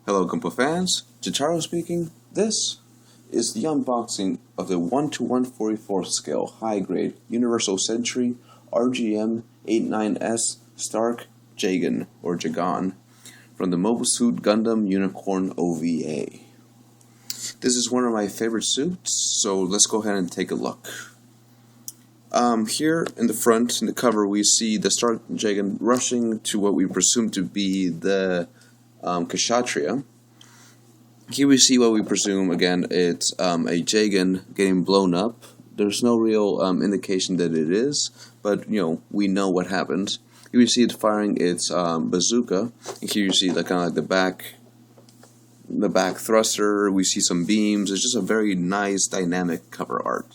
Hello Gumpo fans, Jitaro speaking. This is the unboxing of the 1:144 scale high-grade Universal Century RGM-89S Stark Jegan, or Jegan, from the Mobile Suit Gundam Unicorn OVA. This is one of my favorite suits, so let's go ahead and take a look. Here in the front, in the cover, we see the Stark Jegan rushing to what we presume to be the Kshatriya. Here we see what we presume, again, it's a Jegan getting blown up. There's no real indication that it is, but we know what happened. Here we see it firing its bazooka, and here you see kind of like the back thruster. We see some beams. It's just a very nice dynamic cover art,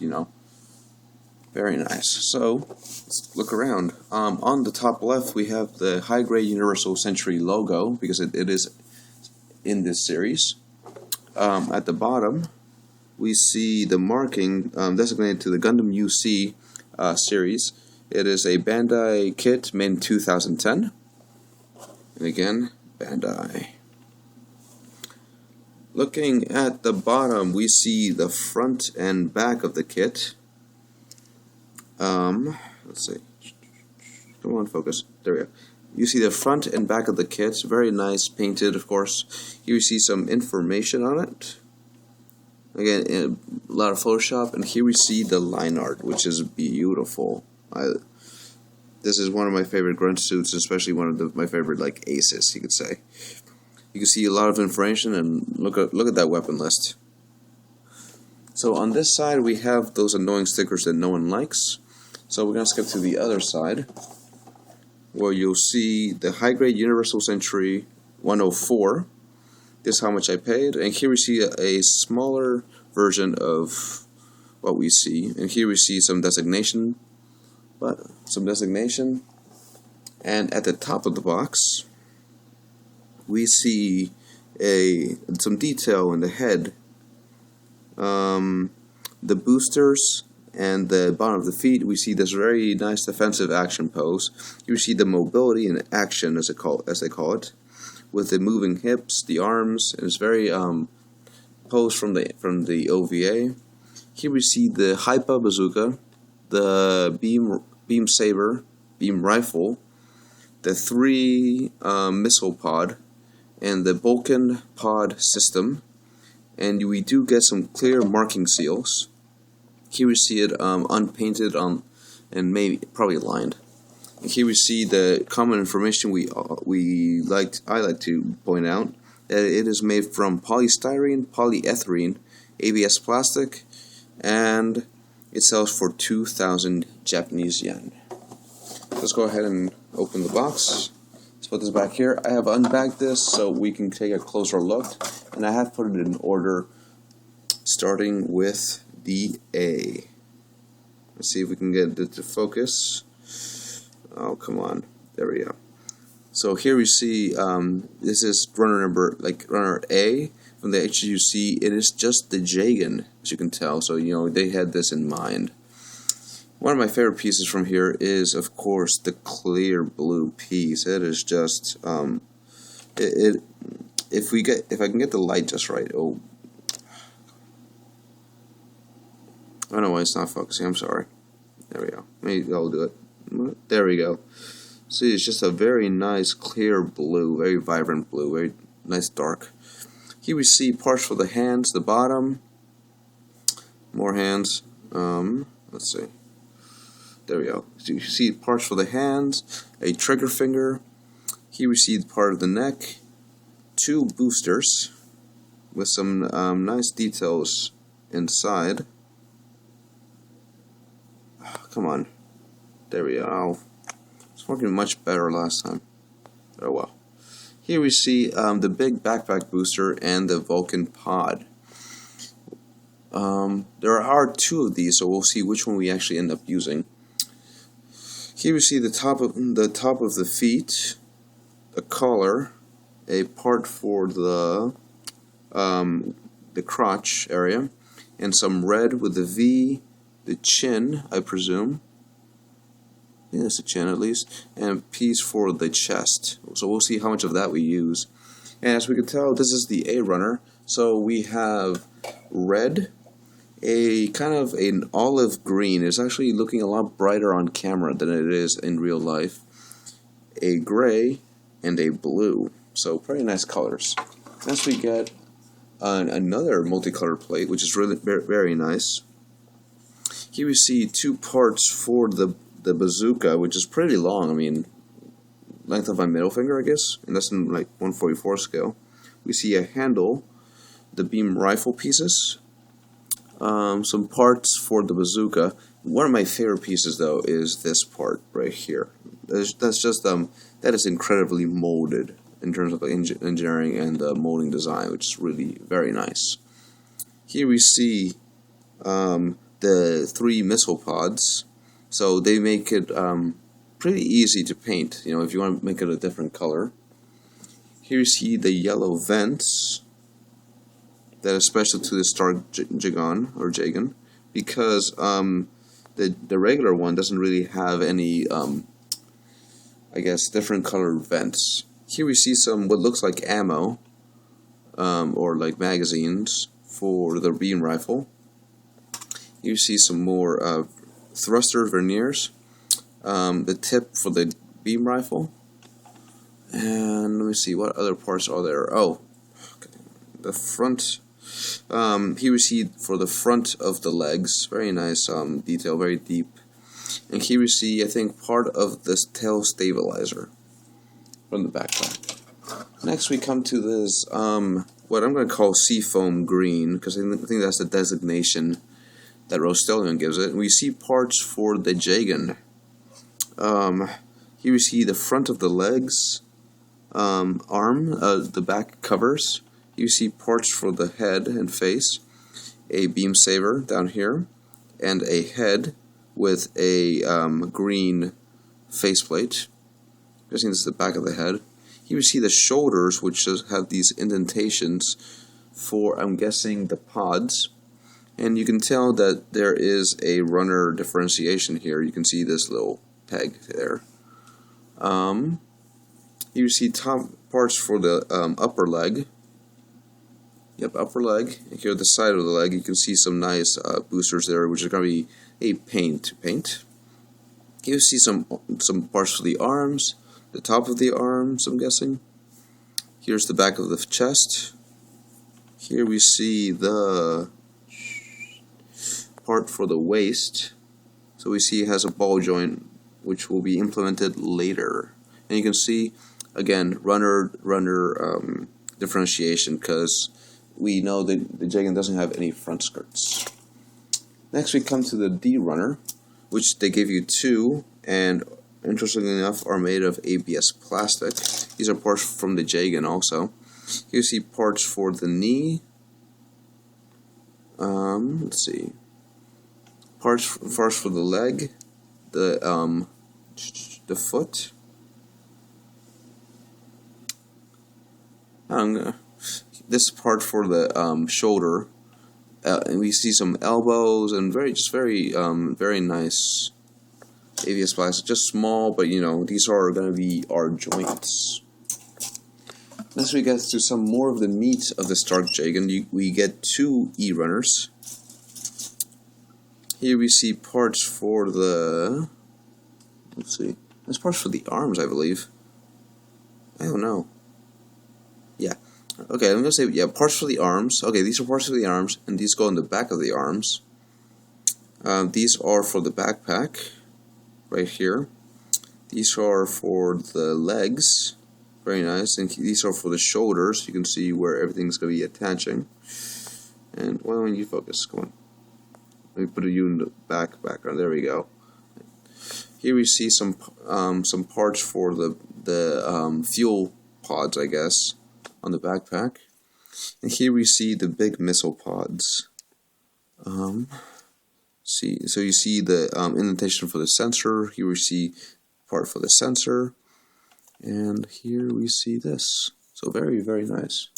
Very nice. So, let's look around. On the top left, we have the high-grade Universal Century logo, because it is in this series. At the bottom, we see the marking designated to the Gundam UC series. It is a Bandai kit made in 2010. And again, Bandai. Looking at the bottom, we see the front and back of the kit. Let's see. Come on, focus. There we go. You see the front and back of the kit. Very nice, painted, of course. Here you see some information on it. Again, a lot of Photoshop. And here we see the line art, which is beautiful. This is one of my favorite Grunt suits, especially one of my favorite aces, you could say. You can see a lot of information, and look at that weapon list. So on this side, we have those annoying stickers that no one likes. So we're going to skip to the other side, where you'll see the high-grade Universal Century 104. This is how much I paid. And here we see a smaller version of what we see. And here we see some designation. And at the top of the box, we see some detail in the head. The boosters and the bottom of the feet, we see this very nice defensive action pose. You see the mobility and action, as they call it, with the moving hips, the arms, and it's very pose from the OVA. Here we see the Hypa bazooka, the beam saber, beam rifle, the 3 missile pod, and the Vulcan pod system. And we do get some clear marking seals. Here we see it unpainted and probably lined. And here we see the common information I like to point out that it is made from polystyrene, polyethylene, ABS plastic, and it sells for 2,000 Japanese yen. Let's go ahead and open the box. Let's put this back here. I have unbagged this so we can take a closer look, and I have put it in order, starting with the A. Let's see if we can get it to focus. Oh, come on. There we go. So here we see this is runner A from the HGUC. It is just the Jegan, as you can tell. So they had this in mind. One of my favorite pieces from here is, of course, the clear blue piece. It is just if I can get the light just right. Oh, I don't know why it's not focusing. I'm sorry. There we go. Maybe I'll do it. There we go. See, it's just a very nice clear blue, very vibrant blue, very nice dark. Here we see parts for the hands, the bottom. More hands. Let's see. There we go. So you see parts for the hands, a trigger finger. Here we see part of the neck, 2 boosters with some nice details inside. Oh, come on. There we go. It's working much better last time. Oh well. Here we see the big backpack booster and the Vulcan pod. There are 2 of these, so we'll see which one we actually end up using. Here we see the top of the feet, a collar, a part for the crotch area, and some red with the V, the chin, I presume. Yeah, it's a chin at least, and a piece for the chest. So we'll see how much of that we use. And as we can tell, this is the A runner. So we have red, a kind of an olive green. It's actually looking a lot brighter on camera than it is in real life. A gray and a blue. So pretty nice colors. Next we get another multicolored plate, which is really very nice. Here we see two parts for the bazooka, which is pretty long. I mean, length of my middle finger, I guess, and that's in like 1/44 scale. We see a handle, the beam rifle pieces, some parts for the bazooka. One of my favorite pieces, though, is this part right here. That's just that is incredibly molded in terms of engineering and molding design, which is really very nice. Here we see the 3 missile pods, so they make it pretty easy to paint, you know, if you want to make it a different color. Here you see the yellow vents that are special to the Star Jegan or Jegan, because the regular one doesn't really have any I guess different colored vents. Here we see some what looks like ammo or like magazines for the beam rifle. You see some more thruster verniers, the tip for the beam rifle, and let me see what other parts are there. Oh, the front. Here we see for the front of the legs, very nice detail, very deep. And here we see, I think, part of this tail stabilizer from the backpack. Next we come to this what I'm going to call seafoam green, because I think that's the designation that Rostellion gives it. And we see parts for the Jegan. Here we see the front of the legs, arm, the back covers. You see parts for the head and face, a beam saber down here, and a head with a green faceplate. I'm guessing this is the back of the head. Here we see the shoulders, which have these indentations for, I'm guessing, the pods. And you can tell that there is a runner differentiation here. You can see this little peg there. You see top parts for the upper leg. Yep, upper leg. And here at the side of the leg, you can see some nice boosters there, which are going to be a paint. You see some parts for the arms, the top of the arms, I'm guessing. Here's the back of the chest. Here we see the part for the waist. So we see it has a ball joint, which will be implemented later. And you can see, again, runner differentiation, because we know that the Jegan doesn't have any front skirts. Next we come to the D runner, which they give you 2, and interestingly enough are made of ABS plastic. These are parts from the Jegan also. You see parts for the knee. Let's see. Parts for the leg, the foot. This part for the shoulder, and we see some elbows and very nice ABS plastic. Just small, but you know, these are going to be our joints. Next we get to some more of the meat of the Stark Jegan. We get 2 E runners. Here we see parts for the, let's see, there's parts for the arms, I believe. I don't know. Yeah. Okay, I'm going to say, yeah, parts for the arms. Okay, these are parts for the arms, and these go in the back of the arms. These are for the backpack, right here. These are for the legs, very nice. And these are for the shoulders. You can see where everything's going to be attaching. And why don't you focus? Come on. Let me put you in the background. There we go. Here we see some parts for the fuel pods, I guess, on the backpack. And here we see the big missile pods. So you see the indentation for the sensor. Here we see part for the sensor, and here we see this. So very, very nice.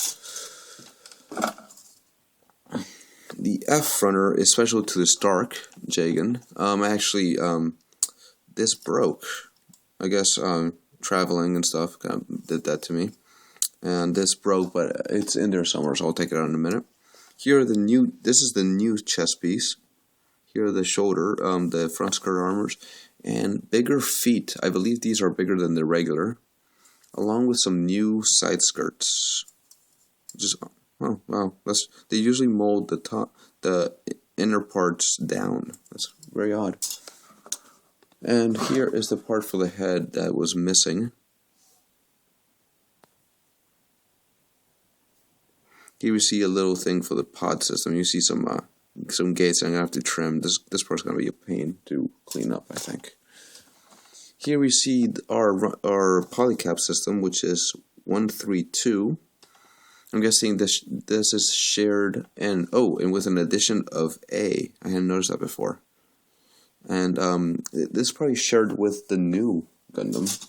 The F runner is special to the Stark Jegan. Actually, this broke. I guess traveling and stuff kind of did that to me. and this broke, but it's in there somewhere, so I'll take it out in a minute. Here are the new. This is the new chest piece. Here are the shoulder, the front skirt armors, and bigger feet. I believe these are bigger than the regular, along with some new side skirts. Just oh wow, they usually mold the inner parts down. That's very odd. And here is the part for the head that was missing. Here we see a little thing for the pod system. You see some gates I'm gonna have to trim. This part's gonna be a pain to clean up, I think. Here we see our polycap system, which is 132. I'm guessing this is shared and with an addition of A. I hadn't noticed that before. And this is probably shared with the new Gundam.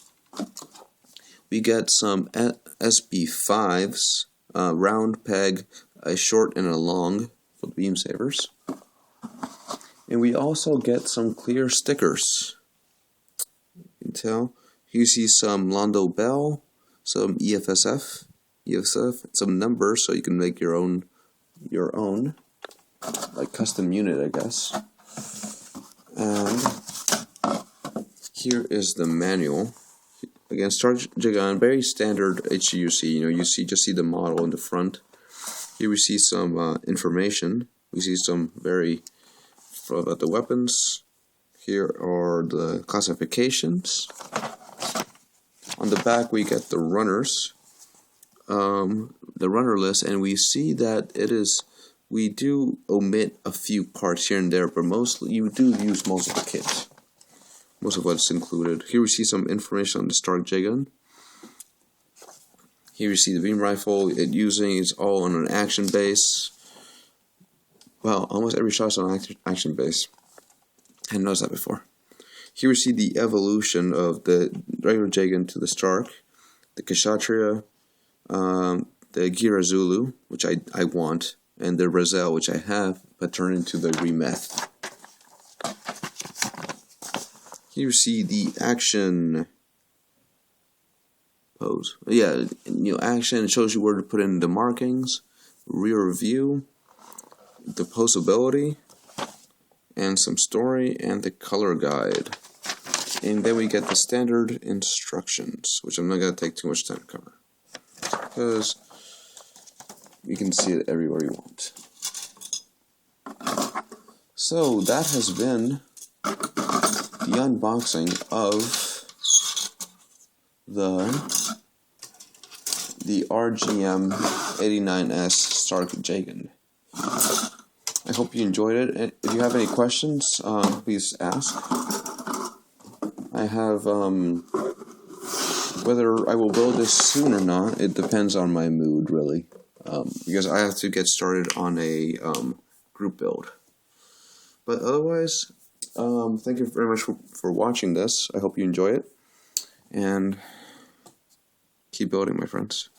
We get some SB5s, round peg, a short and a long for the beam sabers. And we also get some clear stickers. You can tell. You see some Londo Bell, some EFSF, some numbers, so you can make your own, like custom unit, I guess. And here is the manual. Again, Star Jegan, very standard HGUC. You just see the model in the front. Here we see some information. We see some about the weapons. Here are the classifications. On the back we get the runners, the runner list, and we see that we do omit a few parts here and there, but mostly you do use most of the kit. Most of what's included. Here we see some information on the Star Jegan. Here we see the beam rifle. It's all on an action base. Well, almost every shot's on an action base. I hadn't noticed that before. Here we see the evolution of the regular Jegan to the Stark, the Kshatriya, the Gira Zulu, which I want, and the Razel, which I have, but turned into the Remeth. Here you see the action pose. Yeah, action shows you where to put in the markings, rear view, the posability, and some story, and the color guide. And then we get the standard instructions, which I'm not going to take too much time to cover, because you can see it everywhere you want. So that has been the unboxing of the RGM-89S Stark Jegan. I hope you enjoyed it. And if you have any questions, please ask. I have whether I will build this soon or not. It depends on my mood, really, because I have to get started on a group build. But otherwise, thank you very much for watching this. I hope you enjoy it, and keep building, my friends.